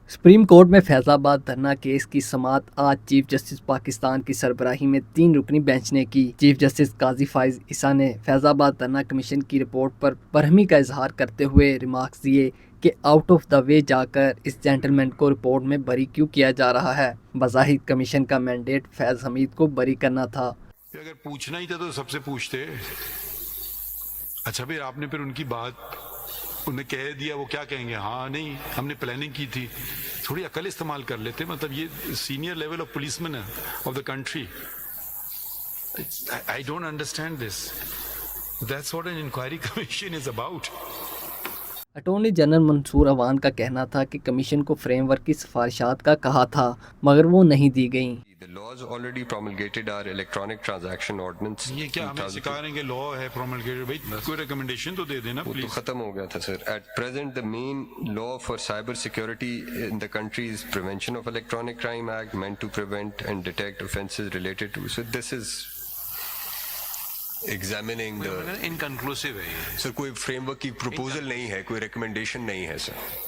Supreme court میں فیض آباد دھرنا case کی سماعت آج چیف جسٹس پاکستان کی سربراہی میں 3 رکنی بینچ نے کی۔ چیف جسٹس قاضی فائز عیسیٰ نے فیض آباد دھرنا کمیشن کی رپورٹ پر برہمی کا اظہار کرتے ہوئے ریمارکس دیے کہ آؤٹ آف دا وے جا کر اس جینٹلمین کو رپورٹ میں بری کیوں کیا جا رہا ہے۔ بظاہر کمیشن کا مینڈیٹ فیض حمید کو بری کرنا تھا۔ اگر پوچھنا ہی تھا تو سب سے پوچھتے۔ اچھا پھر آپ نے ان کی بات انہیں کہہ دیا، وہ کیا کہیں گے؟ ہاں نہیں ہم نے پلاننگ کی تھی۔ تھوڑی عقل استعمال کر لیتے، مطلب یہ senior level of policemen of the country. I don't understand this. That's what an inquiry commission is about. Attorney general Mansoor Awan کا کہنا تھا کہ کمیشن کو فریم ورک کی سفارشات کا کہا تھا مگر وہ نہیں دی گئیں۔ The laws already promulgated are electronic transaction ordinance. یہ کیا ہمیں سکھا رہے ہیں کہ لا ہے پروملگیٹڈ؟ بھائی کوئی ریکمنڈیشن تو دے دینا وہ تو پلیز۔ ختم ہو گیا تھا سر۔ At present the main law for cyber security in the country is Prevention of Electronic Crime Act, meant to prevent and detect offences related to. So this is examining the انکنکلوسیو ہے یہ۔ سر کوئی frame work کی proposal نہیں ہے، کوئی recommendation نہیں ہے سر۔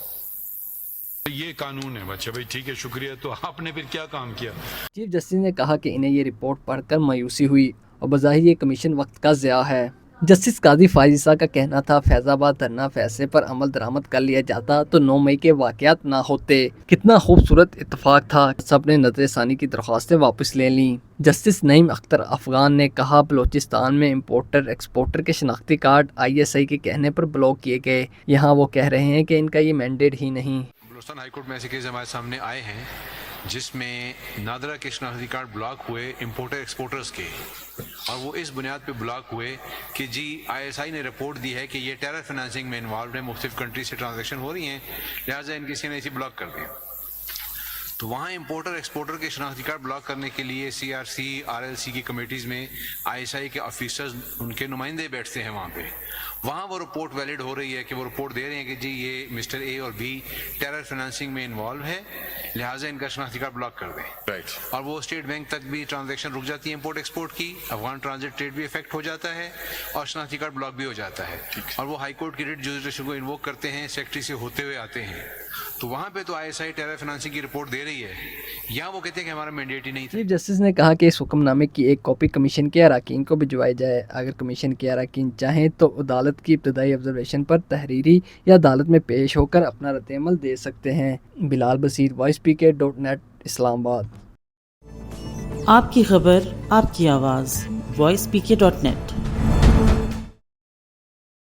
یہ قانون ہے بچہ۔ بھائی ٹھیک ہے شکریہ، تو آپ نے پھر کیا کام کیا؟ چیف جسٹس نے کہا کہ انہیں یہ رپورٹ پڑھ کر مایوسی ہوئی اور بظاہر یہ کمیشن وقت کا ضیاع ہے۔ جسٹس قاضی فائز عیسیٰ کا کہنا تھا فیض آباد دھرنا فیصلے پر عمل درآمد کر لیا جاتا تو 9 مئی کے واقعات نہ ہوتے۔ کتنا خوبصورت اتفاق تھا، سب نے نظر ثانی کی درخواستیں واپس لے لیں۔ جسٹس نعیم اختر افغان نے کہا بلوچستان میں امپورٹر ایکسپورٹر کے شناختی کارڈ ISI کے کہنے پر بلاک کیے گئے، یہاں وہ کہہ رہے ہیں کہ ان کا یہ مینڈیٹ ہی نہیں۔ بلوچستان ہائی کورٹ میں ایسے کیس ہمارے سامنے آئے ہیں جس میں نادرا کے شناختی کارڈ بلاک ہوئے امپورٹر ایکسپورٹرز کے، اور وہ اس بنیاد پہ بلاک ہوئے کہ جی ISI نے رپورٹ دی ہے کہ یہ ٹیرر فنانسنگ میں انوالوڈ ہیں، مختلف کنٹری سے ٹرانزیکشن ہو رہی ہیں، لہٰذا ان کی CNIC بلاک کر دیں۔ تو وہاں امپورٹر ایکسپورٹر کے شناختی کارڈ بلاک کرنے کے لیے CRC RLC کی کمیٹیز میں ISI کے آفیسرز ان کے نمائندے بیٹھتے ہیں وہاں وہ رپورٹ ویلڈ ہو رہی ہے کہ وہ رپورٹ دے رہے ہیں کہ جی یہ مسٹر A اور B ٹیرر فنانسنگ میں انوالو ہے، لہٰذا ان کا شناختی کارڈ بلاک کر دیں۔ اور وہ اسٹیٹ بینک تک بھی ٹرانزیکشن رک جاتی ہے امپورٹ ایکسپورٹ کی، افغان ٹرانزٹ ٹریڈ بھی افیکٹ ہو جاتا ہے اور شناختی کارڈ بلاک بھی ہو جاتا ہے، اور وہ ہائی کورٹ کی ریٹ جوڈیشن کو انووک کرتے ہیں، سیکٹری سے ہوتے ہوئے آتے ہیں۔ تو وہاں پہ تو ISI ٹیرر فنانسنگ کی رپورٹ دے رہی ہے، یہاں وہ کہتے ہیں کہ ہمارا مینڈیٹ ہی نہیں تھا۔ چیف جسٹس نے کہا کہ اس حکم نامے کی ایک کاپی کمیشن کے اراکین کو بھجوائی جائے، اگر کمیشن کے اراکین چاہیں تو عدالت کی ابتدائی آبزرویشن پر تحریری یا عدالت میں پیش ہو کر اپنا رد عمل دے سکتے ہیں۔ بلال بصیر voicepk.net اسلام آباد۔ آپ کی خبر، آپ کی آواز voicepk.net